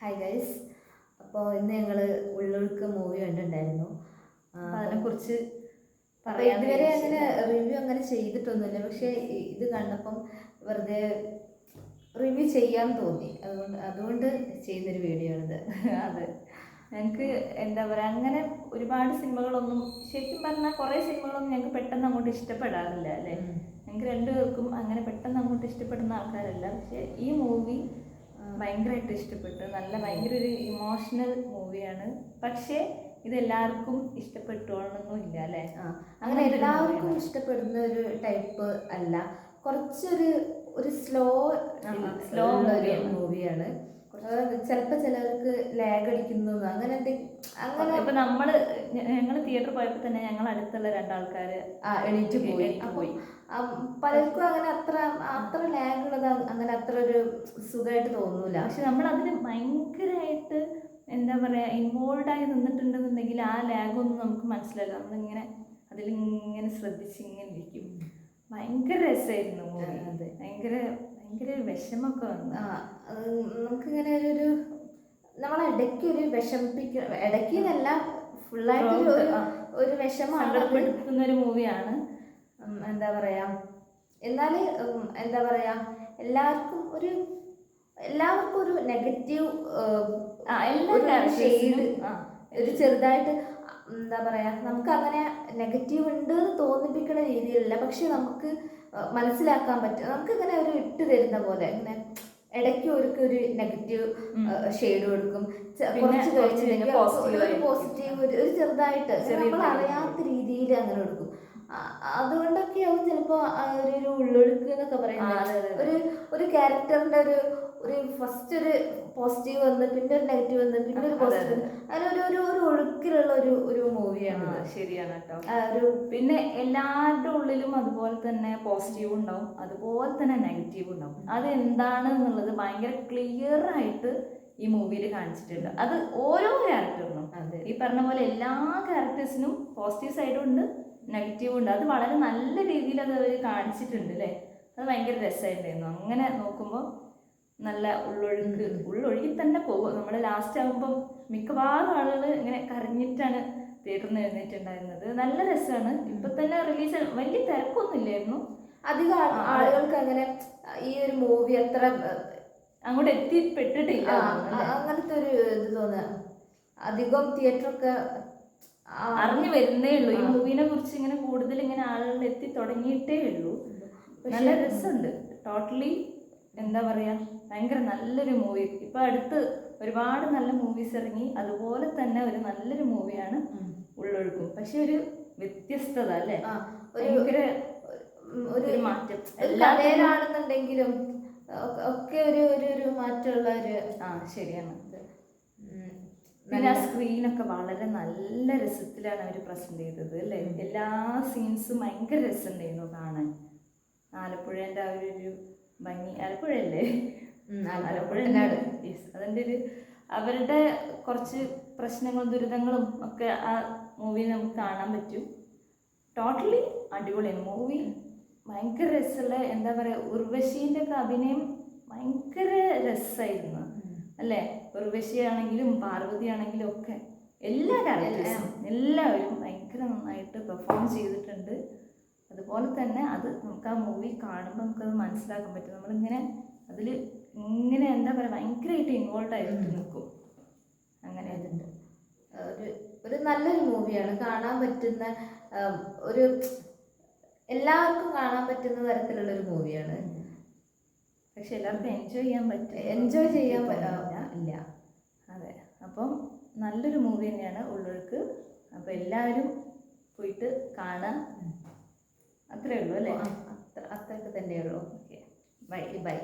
Hi guys. അപ്പോൾ ഇന്ന് ഞങ്ങൾ ഉള്ളൊഴുക്ക് മൂവി കണ്ടിട്ടുണ്ടായിരുന്നു. അതിനെക്കുറിച്ച് ഇതുവരെ അങ്ങനെ റിവ്യൂ അങ്ങനെ ചെയ്തിട്ടൊന്നുമില്ല. പക്ഷേ ഇത് കണ്ടപ്പം വെറുതെ റിവ്യൂ ചെയ്യാൻ തോന്നി. അതുകൊണ്ട് ചെയ്യുന്നൊരു വീഡിയോ ആണിത്. അതെ, ഞങ്ങൾക്ക് എന്താ പറയുക, അങ്ങനെ ഒരുപാട് സിനിമകളൊന്നും ശരിക്കും പറഞ്ഞാൽ കുറേ സിനിമകളൊന്നും ഞങ്ങൾക്ക് പെട്ടെന്ന് അങ്ങോട്ട് ഇഷ്ടപ്പെടാറില്ല അല്ലേ. ഞങ്ങൾക്ക് രണ്ടുപേർക്കും അങ്ങനെ പെട്ടെന്ന് അങ്ങോട്ട് ഇഷ്ടപ്പെടുന്ന ആൾക്കാരല്ല. പക്ഷേ ഈ മൂവി ഭയങ്കരമായിട്ട് ഇഷ്ടപ്പെട്ടു. ഭയങ്കര ഒരു ഇമോഷണൽ മൂവിയാണ്. പക്ഷേ ഇതെല്ലാവർക്കും ഇഷ്ടപ്പെട്ടോളണമെന്നില്ല അല്ലേ. അങ്ങനെ എല്ലാവർക്കും ഇഷ്ടപ്പെടുന്ന ഒരു ടൈപ്പ് അല്ല. കുറച്ചൊരു സ്ലോ ഉള്ള ഒരു മൂവിയാണ്. ചിലപ്പോൾ ചിലർക്ക് ലാഗ് അടിക്കുന്നു അങ്ങനെ അങ്ങനെ. ഇപ്പൊ ഞങ്ങൾ തിയേറ്ററിൽ പോയപ്പോൾ തന്നെ ഞങ്ങൾ അടുത്തുള്ള രണ്ടാൾക്കാർ എണീറ്റ് പോയി. പലർക്കും അങ്ങനെ അത്ര ലാഗ് ഉള്ളത് അങ്ങനെ അത്ര ഒരു സുഖമായിട്ട് തോന്നൂല. പക്ഷെ നമ്മൾ അതിന് ഭയങ്കരമായിട്ട് എന്താ പറയുക ഇൻവോൾവായി നിന്നിട്ടുണ്ടെന്നുണ്ടെങ്കിൽ ആ ലാഗൊന്നും നമുക്ക് മനസ്സിലാവില്ല. നമ്മളിങ്ങനെ അതിലിങ്ങനെ ശ്രദ്ധിച്ചിങ്ങനെ ഇരിക്കും. ഭയങ്കര രസമായിരുന്നു മൂവി. അതെ, ഭയങ്കര വിഷമൊക്കെ വന്നു. നമുക്കിങ്ങനെ ഒരു നമ്മളിടയ്ക്ക് ഒരു ഇടയ്ക്ക് എന്നല്ല ഫുള്ളായിട്ട് ഒരു വിഷമപ്പെടുത്തുന്ന ഒരു മൂവിയാണ്. എന്താ പറയാ, എന്നാൽ എന്താ പറയാ, എല്ലാവർക്കും ഒരു നെഗറ്റീവ് ഷെയ്ഡ് ഒരു ചെറുതായിട്ട് എന്താ പറയാ, നമുക്ക് അങ്ങനെ നെഗറ്റീവ് ഉണ്ട് എന്ന് തോന്നിപ്പിക്കുന്ന രീതിയിലല്ല. പക്ഷെ നമുക്ക് മനസ്സിലാക്കാൻ പറ്റും. നമുക്ക് ഇങ്ങനെ ഒരു ഇട്ട് തരുന്ന പോലെ ഇങ്ങനെ ഇടയ്ക്ക് ഒരു നെഗറ്റീവ് ഷെയ്ഡ് കൊടുക്കും. കുറച്ച് കഴിച്ചില്ലെങ്കിൽ പോസിറ്റീവ് ഒരു ചെറുതായിട്ട് നമ്മൾ അറിയാത്ത രീതിയിൽ അങ്ങനെ കൊടുക്കും. അതുകൊണ്ടൊക്കെ ആവും ചിലപ്പോൾ ഒരു ഉള്ളൊഴുക്ക് എന്നൊക്കെ പറയുന്നത്. ഒരു ക്യാരക്ടറിന്റെ ഒരു ഫസ്റ്റ് ഒരു പോസിറ്റീവ് വന്ന് പിന്നെ ഒരു നെഗറ്റീവ് വന്ന് പിന്നെ ഒരു പോസിറ്റീവ്, അങ്ങനെ ഒരു ഒഴുക്കിലുള്ള ഒരു മൂവിയാണ്. ശരിയാണ് കേട്ടോ. പിന്നെ എല്ലാവരുടെ ഉള്ളിലും അതുപോലെ തന്നെ പോസിറ്റീവ് ഉണ്ടാവും, അതുപോലെ തന്നെ നെഗറ്റീവ് ഉണ്ടാവും. അത് എന്താണ് എന്നുള്ളത് ഭയങ്കര ക്ലിയർ ആയിട്ട് ഈ മൂവിയിൽ കാണിച്ചിട്ടുണ്ട്. അത് ഓരോ ക്യാരക്ടറിനും ഈ പറഞ്ഞ പോലെ എല്ലാ ക്യാരക്ടേഴ്സിനും പോസിറ്റീവ് സൈഡും ഉണ്ട്, നെഗറ്റീവ് ഉണ്ട്. അത് വളരെ നല്ല രീതിയിൽ അത് അവർ കാണിച്ചിട്ടുണ്ട് അല്ലേ. അത് ഭയങ്കര രസമായിട്ടുണ്ടായിരുന്നു. അങ്ങനെ നോക്കുമ്പോൾ നല്ല ഉള്ളൊഴുകി തന്നെ പോകും. നമ്മൾ ലാസ്റ്റ് ആകുമ്പം മിക്കവാറും ആളുകൾ ഇങ്ങനെ കരഞ്ഞിട്ടാണ് തിയേറ്ററിൽ നിന്ന് എഴുന്നേറ്റുണ്ടായിരുന്നത്. നല്ല രസമാണ്. ഇപ്പൊ തന്നെ റിലീസ് വലിയ തിരക്കൊന്നും ഇല്ലായിരുന്നു. അധികം ആളുകൾക്ക് അങ്ങനെ ഈ ഒരു മൂവി അത്ര അങ്ങോട്ട് എത്തിപ്പെട്ടിട്ടില്ല. അങ്ങനത്തെ ഒരു ഇത് തോന്നുക. അധികം തിയേറ്ററൊക്കെ അറിഞ്ഞു വരുന്നേ ഉള്ളൂ. ഈ മൂവിനെ കുറിച്ച് ഇങ്ങനെ കൂടുതൽ ഇങ്ങനെ ആളുകൾ എത്തി തുടങ്ങിയിട്ടേ ഉള്ളൂ. നല്ല രസമുണ്ട്. ടോട്ടലി എന്താ പറയാ, ഭയങ്കര നല്ലൊരു മൂവി. ഇപ്പൊ അടുത്ത് ഒരുപാട് നല്ല മൂവീസ് ഇറങ്ങി. അതുപോലെ തന്നെ ഒരു നല്ലൊരു മൂവിയാണ് ഉള്ളൊഴുക്കും. പക്ഷെ ഒരു വ്യത്യസ്തത അല്ലേ, ഭയങ്കര ഒരു മാറ്റം. എല്ലാവരാണെന്നുണ്ടെങ്കിലും ഒക്കെ ഒരു മാറ്റമുള്ള ഒരു ശരിയാണ്. പിന്നെ ആ സ്ക്രീനൊക്കെ വളരെ നല്ല രസത്തിലാണ് അവർ പ്രസന്റ് ചെയ്തത് അല്ലേ. എല്ലാ സീൻസും ഭയങ്കര രസമുണ്ടായിരുന്നു കാണാൻ. ആലപ്പുഴേൻ്റെ ആ ഒരു ഭംഗി, ആലപ്പുഴയല്ലേ, ആലപ്പുഴ അതിൻ്റെ അവരുടെ കുറച്ച് പ്രശ്നങ്ങളും ദുരിതങ്ങളും ഒക്കെ ആ മൂവിയിൽ നമുക്ക് കാണാൻ പറ്റും. ടോട്ടലി അടിപൊളിയാണ് മൂവി. ഭയങ്കര രസമുള്ള എന്താ പറയുക, ഉർവശീൻ്റെ ഒക്കെ അഭിനയം ഭയങ്കര രസമായിരുന്നു അല്ലേ. ഉർവശി ആണെങ്കിലും പാർവതി ആണെങ്കിലും ഒക്കെ എല്ലാ ക്യാരക്ടേഴ്സും എല്ലാവരും ഭയങ്കര നന്നായിട്ട് പെർഫോം ചെയ്തിട്ടുണ്ട്. അതുപോലെ തന്നെ അത് നമുക്ക് ആ മൂവി കാണുമ്പോൾ നമുക്കത് മനസ്സിലാക്കാൻ പറ്റും. നമ്മളിങ്ങനെ അതിൽ ഇങ്ങനെ എന്താ പറയുക ഭയങ്കരമായിട്ട് ഇൻവോൾവ് ആയിട്ട് നിൽക്കും. അങ്ങനെ അതുണ്ട്. ഒരു നല്ലൊരു മൂവിയാണ്. കാണാൻ പറ്റുന്ന എല്ലാവർക്കും കാണാൻ പറ്റുന്ന തരത്തിലുള്ള ഒരു മൂവിയാണ്. പക്ഷെ എല്ലാവർക്കും എൻജോയ് ചെയ്യാൻ ഇല്ല. അതെ, അപ്പം നല്ലൊരു മൂവി തന്നെയാണ് ഉള്ളൊഴുക്ക്. അപ്പോൾ എല്ലാവരും പോയിട്ട് കാണാം. അത്രേ ഉള്ളൂ അല്ലേ. അത്രയൊക്കെ തന്നെയുള്ളൂ. Okay, by.